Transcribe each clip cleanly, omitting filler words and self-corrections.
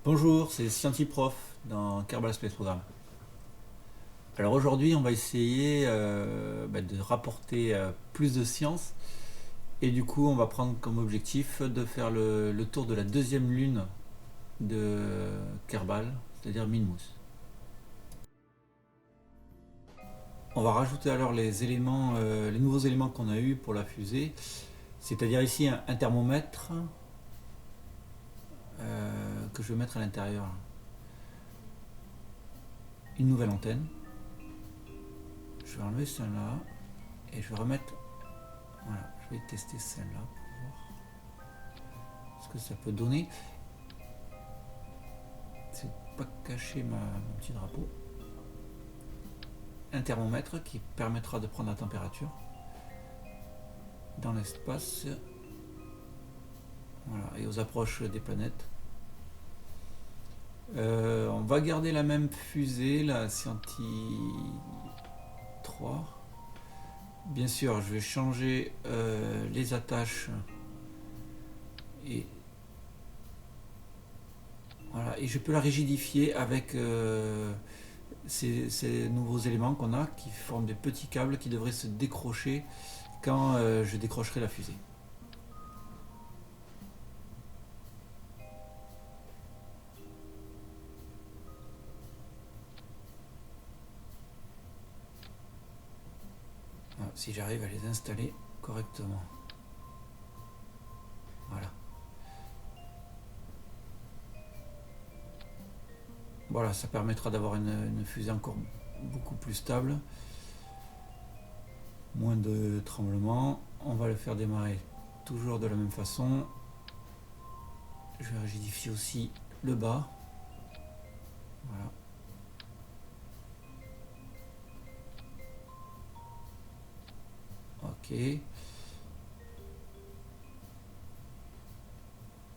Bonjour, c'est Scientiprof dans Kerbal Space Program. Alors aujourd'hui, on va essayer de rapporter plus de science et du coup, on va prendre comme objectif de faire le tour de la deuxième lune de Kerbal, c'est-à-dire Minmus. On va rajouter alors les éléments, les nouveaux éléments qu'on a eu pour la fusée, c'est-à-dire ici un thermomètre que je vais mettre à l'intérieur, une nouvelle antenne. Je vais enlever celle-là et je vais remettre. Voilà, je vais tester celle-là pour voir ce que ça peut donner. C'est pas cacher mon petit drapeau. Un thermomètre qui permettra de prendre la température dans l'espace. Voilà, et aux approches des planètes. On va garder la même fusée, la Scienti 3. Bien sûr, je vais changer les attaches et voilà, et je peux la rigidifier avec ces nouveaux éléments qu'on a qui forment des petits câbles qui devraient se décrocher quand je décrocherai la fusée. Voilà, si j'arrive à les installer correctement. Voilà. Voilà, ça permettra d'avoir une fusée encore beaucoup plus stable. Moins de tremblements. On va le faire démarrer toujours de la même façon. Je vais rigidifier aussi le bas. Voilà. Ok.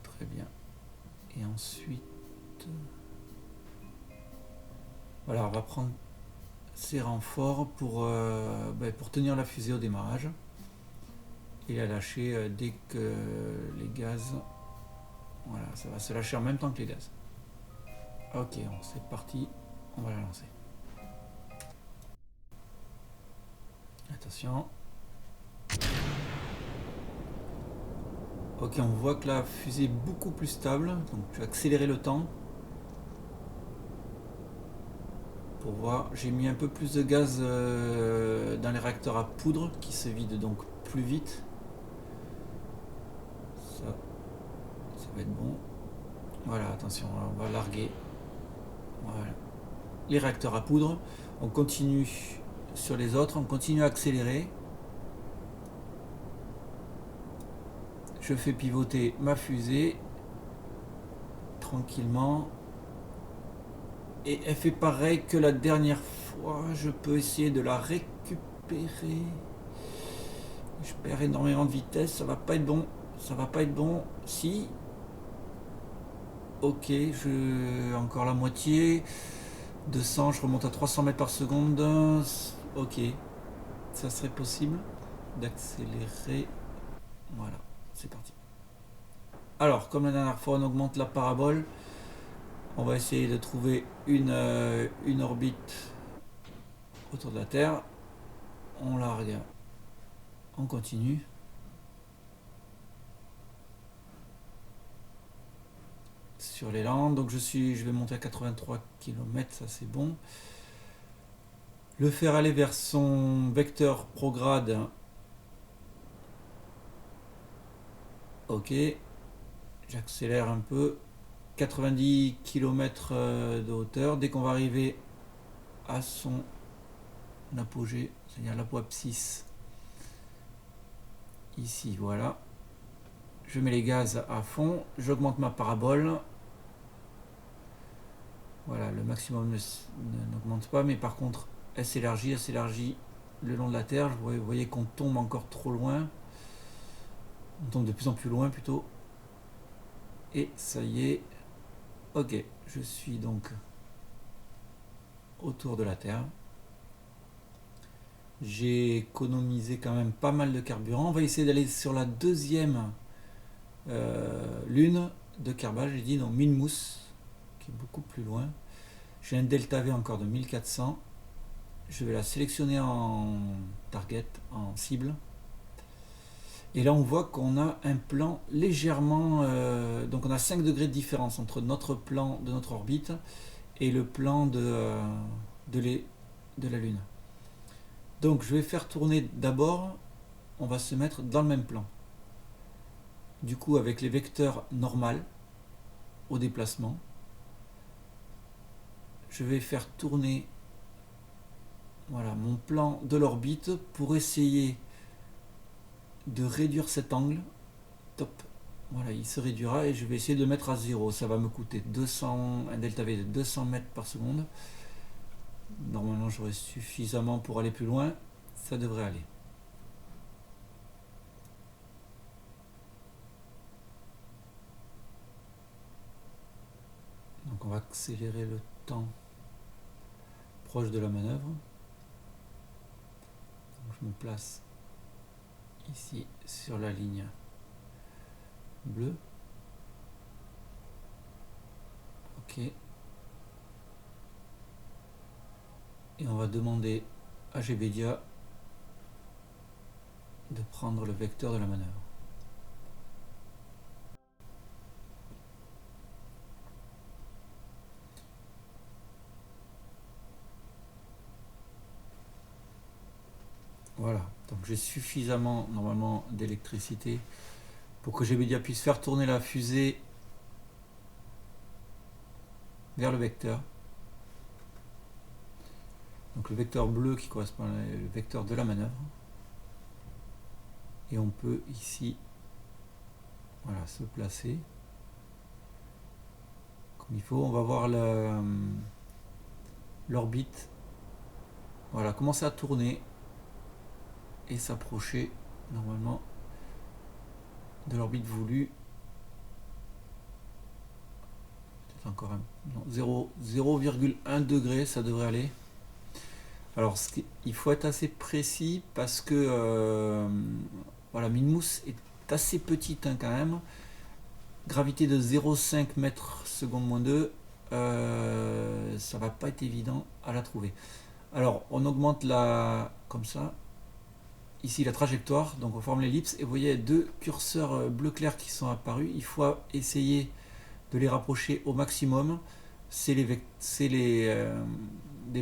Très bien. Et ensuite... Voilà, on va prendre ces renforts pour tenir la fusée au démarrage et la lâcher dès que les gaz... Voilà, ça va se lâcher en même temps que les gaz. Ok, c'est parti, on va la lancer. Attention. Ok, on voit que la fusée est beaucoup plus stable, donc je vais accélérer le temps pour voir. J'ai mis un peu plus de gaz dans les réacteurs à poudre qui se vident donc plus vite. Ça va être bon. Voilà, attention, on va larguer. Voilà. Les réacteurs à poudre. On continue sur les autres, on continue à accélérer. Je fais pivoter ma fusée tranquillement. Et elle fait pareil que la dernière fois. Je peux essayer de la récupérer. Je perds énormément de vitesse, ça va pas être bon. Ça va pas être bon. Si. Ok, encore la moitié. 200, je remonte à 300 mètres par seconde. Ok, ça serait possible d'accélérer. Voilà, c'est parti. Alors, comme la dernière fois, on augmente la parabole. On va essayer de trouver une orbite autour de la Terre. On largue. On continue. Sur l'élan. Donc je vais monter à 83 km, ça c'est bon. Le faire aller vers son vecteur prograde. Ok. J'accélère un peu. 90 km de hauteur. Dès qu'on va arriver à son apogée, c'est-à-dire l'apoapsis, ici, voilà. Je mets les gaz à fond. J'augmente ma parabole. Voilà, le maximum n'augmente pas, mais par contre, elle s'élargit le long de la Terre. Vous voyez qu'on tombe encore trop loin. On tombe de plus en plus loin plutôt. Et ça y est. Ok, je suis donc autour de la Terre. J'ai économisé quand même pas mal de carburant. On va essayer d'aller sur la deuxième lune de Kerbal. J'ai dit donc Minmus. qui est beaucoup plus loin. J'ai un delta V encore de 1400. Je vais la sélectionner en target, en cible. Et là on voit qu'on a un plan légèrement... donc on a 5 degrés de différence entre notre plan de notre orbite et le plan de la Lune. Donc je vais faire tourner d'abord, on va se mettre dans le même plan. Du coup avec les vecteurs normaux au déplacement, je vais faire tourner voilà, mon plan de l'orbite pour essayer de réduire cet angle. Top. Voilà, il se réduira et je vais essayer de le mettre à 0. Ça va me coûter un delta V de 200 mètres par seconde. Normalement, j'aurai suffisamment pour aller plus loin. Ça devrait aller. Donc on va accélérer le temps proche de la manœuvre. Donc je me place ici sur la ligne bleue. Ok. Et on va demander à GBedia de prendre le vecteur de la manœuvre. Voilà, donc j'ai suffisamment normalement d'électricité pour que GBedia puisse faire tourner la fusée vers le vecteur. Donc le vecteur bleu qui correspond au vecteur de la manœuvre. Et on peut ici voilà, se placer comme il faut. On va voir l'orbite voilà, commencer à tourner et s'approcher normalement de l'orbite voulue. Peut-être encore 0,1 degré, ça devrait aller. Alors il faut être assez précis parce que voilà, Minmus est assez petite hein, quand même. Gravité de 0,5 mètres seconde moins 2, ça va pas être évident à la trouver. Alors on augmente comme ça, ici la trajectoire, donc on forme l'ellipse et vous voyez deux curseurs bleu clair qui sont apparus. Il faut essayer de les rapprocher au maximum. C'est des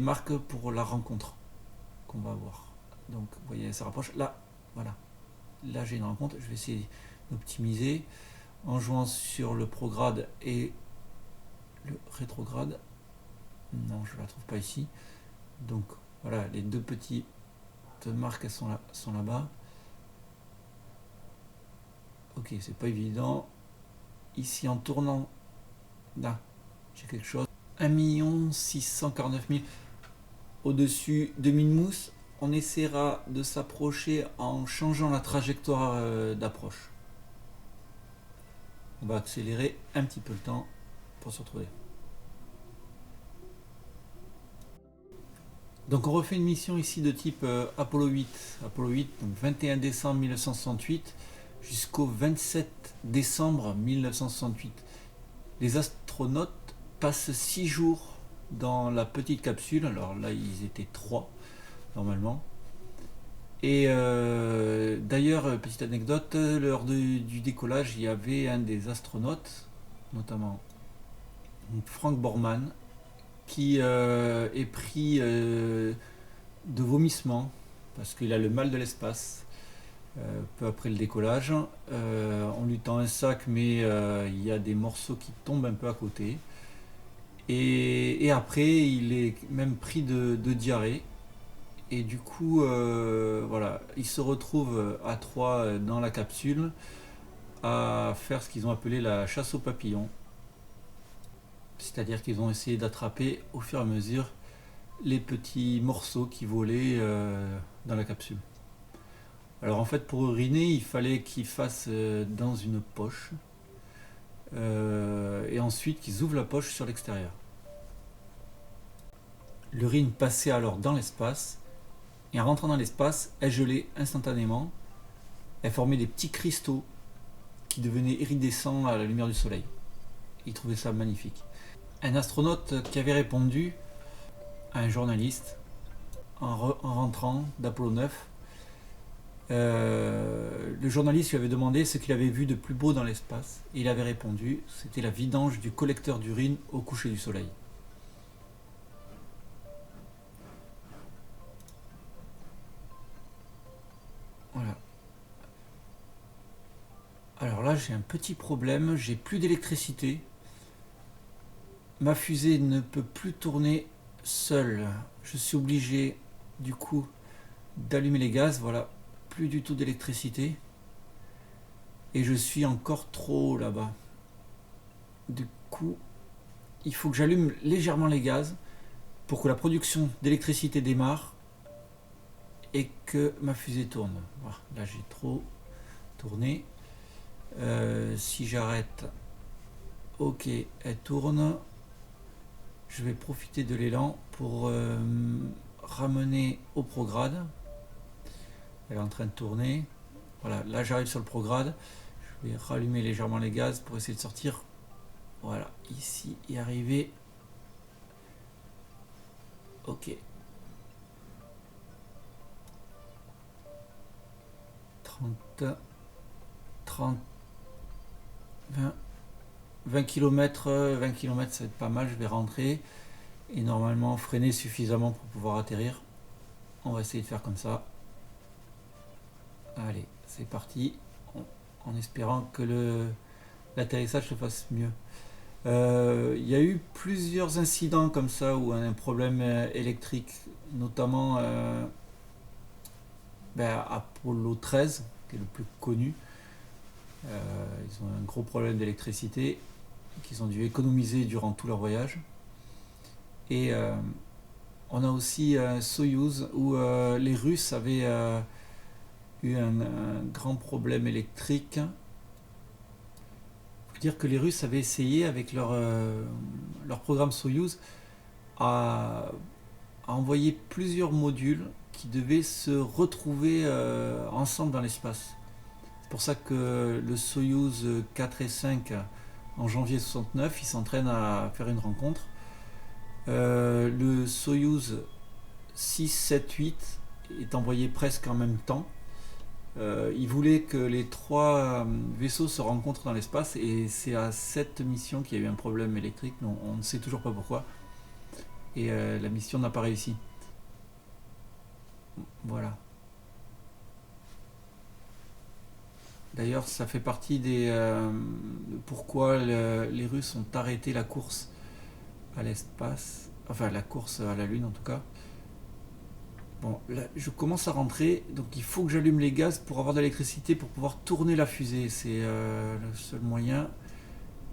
marques pour la rencontre qu'on va avoir. Donc vous voyez ça rapproche là, voilà, là j'ai une rencontre. Je vais essayer d'optimiser en jouant sur le prograde et le rétrograde. Non, je ne la trouve pas ici. Donc voilà, les deux petites marques elles sont là-bas. Ok, c'est pas évident. Ici en tournant, là, j'ai quelque chose. 1 649 000 au-dessus de Minmus. On essaiera de s'approcher en changeant la trajectoire d'approche. On va accélérer un petit peu le temps pour se retrouver. Donc on refait une mission ici de type Apollo 8. Apollo 8, donc 21 décembre 1968 jusqu'au 27 décembre 1968. Les astronautes passent 6 jours dans la petite capsule. Alors là, ils étaient 3 normalement. Et d'ailleurs, petite anecdote, lors du décollage, il y avait un des astronautes, notamment Frank Borman, qui est pris de vomissements parce qu'il a le mal de l'espace. Peu après le décollage, on lui tend un sac, mais il y a des morceaux qui tombent un peu à côté. Et après, il est même pris de diarrhée. Et du coup, voilà, ils se retrouvent à 3 dans la capsule à faire ce qu'ils ont appelé la chasse aux papillons. C'est-à-dire qu'ils ont essayé d'attraper au fur et à mesure les petits morceaux qui volaient dans la capsule. Alors en fait, pour uriner, il fallait qu'ils fassent dans une poche et ensuite qu'ils ouvrent la poche sur l'extérieur. L'urine passait alors dans l'espace. Et en rentrant dans l'espace, elle gelait instantanément. Elle formait des petits cristaux qui devenaient iridescents à la lumière du soleil. Ils trouvaient ça magnifique. un astronaute qui avait répondu à un journaliste en rentrant d'Apollo 9. Le journaliste lui avait demandé ce qu'il avait vu de plus beau dans l'espace. Et il avait répondu, c'était la vidange du collecteur d'urine au coucher du soleil. Voilà. Alors là, j'ai un petit problème, j'ai plus d'électricité. Ma fusée ne peut plus tourner seule. Je suis obligé, du coup, d'allumer les gaz. Voilà, plus du tout d'électricité. Et je suis encore trop haut là-bas. Du coup, il faut que j'allume légèrement les gaz pour que la production d'électricité démarre et que ma fusée tourne. Voilà, là, j'ai trop tourné. Si j'arrête, ok, elle tourne. Je vais profiter de l'élan pour ramener au prograde. Elle est en train de tourner. Voilà, là j'arrive sur le prograde. Je vais rallumer légèrement les gaz pour essayer de sortir. Voilà, ici et arriver. Ok. 30, 30, 20 km, 20 km ça va être pas mal, je vais rentrer et normalement freiner suffisamment pour pouvoir atterrir. On va essayer de faire comme ça. Allez, c'est parti, en espérant que l'atterrissage se fasse mieux. Il y a eu plusieurs incidents comme ça où un problème électrique, notamment Apollo 13, qui est le plus connu. Ils ont un gros problème d'électricité qu'ils ont dû économiser durant tout leur voyage. Et on a aussi Soyouz où les Russes avaient eu un grand problème électrique. Il faut dire que les Russes avaient essayé avec leur programme Soyouz à envoyer plusieurs modules qui devaient se retrouver ensemble dans l'espace. C'est pour ça que le Soyouz 4 et 5 en janvier 69, ils s'entraînent à faire une rencontre. Le Soyouz 6, 7, 8 est envoyé presque en même temps. Ils voulaient que les trois vaisseaux se rencontrent dans l'espace et c'est à cette mission qu'il y a eu un problème électrique. On ne sait toujours pas pourquoi. Et la mission n'a pas réussi. Voilà. D'ailleurs, ça fait partie des pourquoi les Russes ont arrêté la course à l'espace, enfin la course à la Lune en tout cas. Bon, là, je commence à rentrer, donc il faut que j'allume les gaz pour avoir de l'électricité pour pouvoir tourner la fusée. C'est le seul moyen.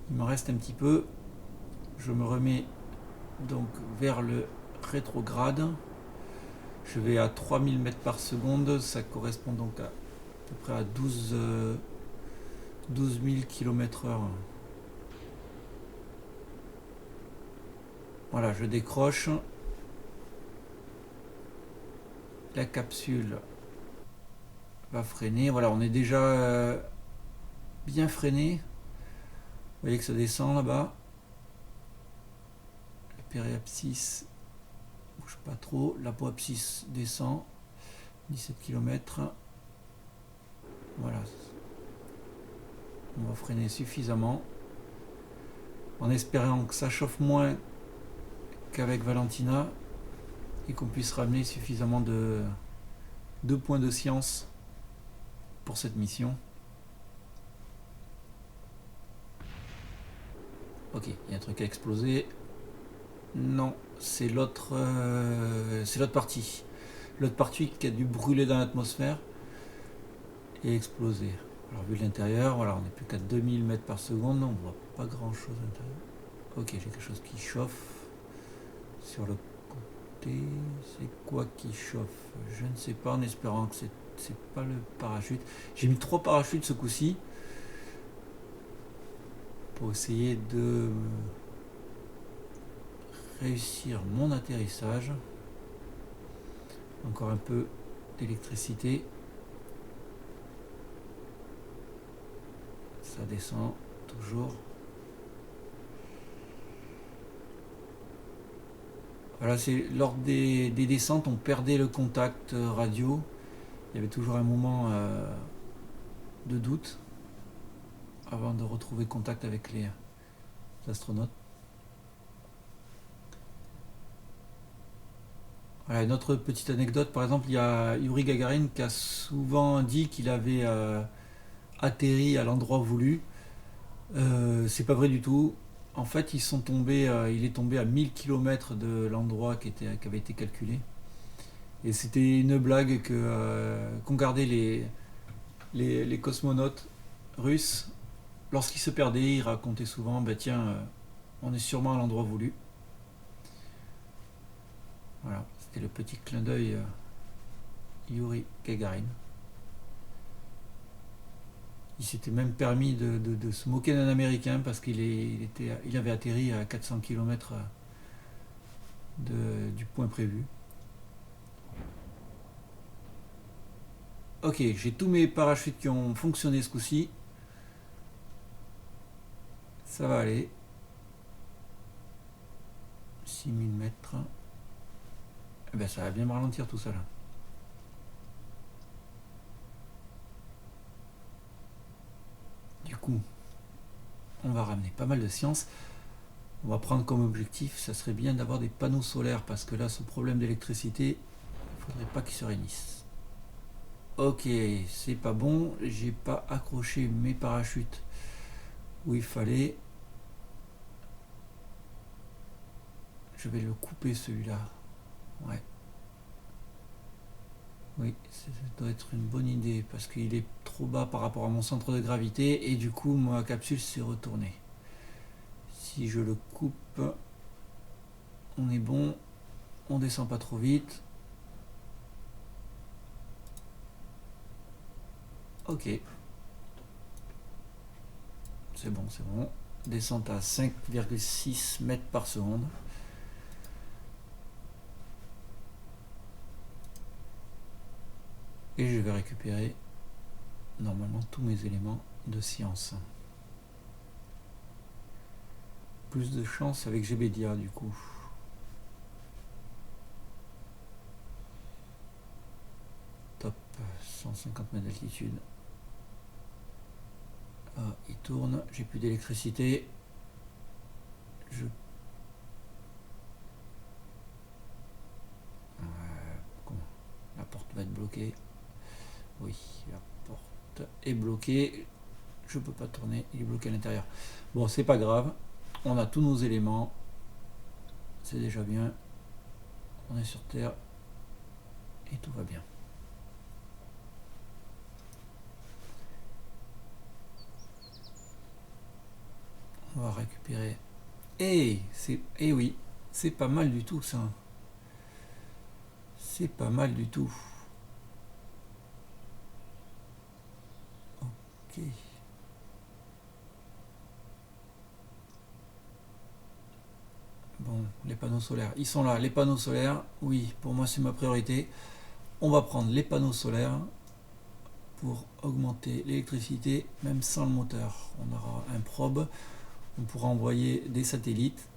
Il m'en reste un petit peu. Je me remets donc vers le rétrograde. Je vais à 3000 mètres par seconde. Ça correspond donc à peu près à 12 000 km/h. Voilà, je décroche. La capsule va freiner. Voilà, on est déjà bien freiné. Vous voyez que ça descend là-bas. Le périapsis bouge pas trop. L'apoapsis descend. 17 km. Voilà. On va freiner suffisamment. En espérant que ça chauffe moins qu'avec Valentina et qu'on puisse ramener suffisamment de points de science pour cette mission. Ok, il y a un truc à exploser. Non, c'est l'autre partie. L'autre partie qui a dû brûler dans l'atmosphère et exploser. Alors vu de l'intérieur, voilà, on n'est plus qu'à 2000 mètres par seconde, on voit pas grand chose à l'intérieur. Ok, j'ai quelque chose qui chauffe. Sur le côté, c'est quoi qui chauffe? Je ne sais pas, en espérant que c'est pas le parachute. J'ai mis 3 parachutes ce coup-ci pour essayer de réussir mon atterrissage. Encore un peu d'électricité. Ça descend toujours. Voilà, c'est lors des descentes, on perdait le contact radio. Il y avait toujours un moment de doute avant de retrouver contact avec les astronautes. Voilà, une autre petite anecdote, par exemple, il y a Yuri Gagarin qui a souvent dit qu'il avait atterri à l'endroit voulu. C'est pas vrai du tout. En fait, il est tombé à 1000 km de l'endroit qui avait été calculé. Et c'était une blague qu'ont gardé les cosmonautes russes. Lorsqu'ils se perdaient, ils racontaient souvent, bah tiens, on est sûrement à l'endroit voulu. Voilà, c'était le petit clin d'œil Yuri Gagarin. Il s'était même permis de se moquer d'un Américain parce qu'il avait atterri à 400 km du point prévu. Ok, j'ai tous mes parachutes qui ont fonctionné ce coup-ci. Ça va aller. 6000 mètres. Eh ben, ça va bien me ralentir tout ça là. Du coup, on va ramener pas mal de science. On va prendre comme objectif, ça serait bien d'avoir des panneaux solaires parce que là, ce problème d'électricité, il faudrait pas qu'il se réunisse. Ok, c'est pas bon, j'ai pas accroché mes parachutes où il fallait. Je vais le couper celui-là. Ouais. Oui, ça doit être une bonne idée parce qu'il est trop bas par rapport à mon centre de gravité et du coup ma capsule s'est retournée. Si je le coupe, on est bon, on descend pas trop vite. Ok. C'est bon, c'est bon. Descente à 5,6 mètres par seconde. Et je vais récupérer normalement tous mes éléments de science. Plus de chance avec GBDIA du coup. Top, 150 mètres d'altitude. Ah, il tourne, j'ai plus d'électricité. La porte va être bloquée. Oui, la porte est bloquée. Je peux pas tourner, il est bloqué à l'intérieur. Bon, c'est pas grave. On a tous nos éléments. C'est déjà bien. On est sur Terre. Et tout va bien. On va récupérer. Eh oui, c'est pas mal du tout ça. C'est pas mal du tout. Ok. Bon, les panneaux solaires, ils sont là. Les panneaux solaires, oui, pour moi c'est ma priorité. On va prendre les panneaux solaires pour augmenter l'électricité, même sans le moteur. On aura un probe, on pourra envoyer des satellites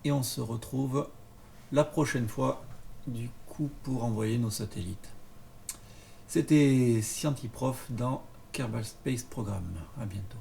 et on se retrouve la prochaine fois du coup pour envoyer nos satellites. C'était Scientiprof dans Kerbal Space Program. À bientôt.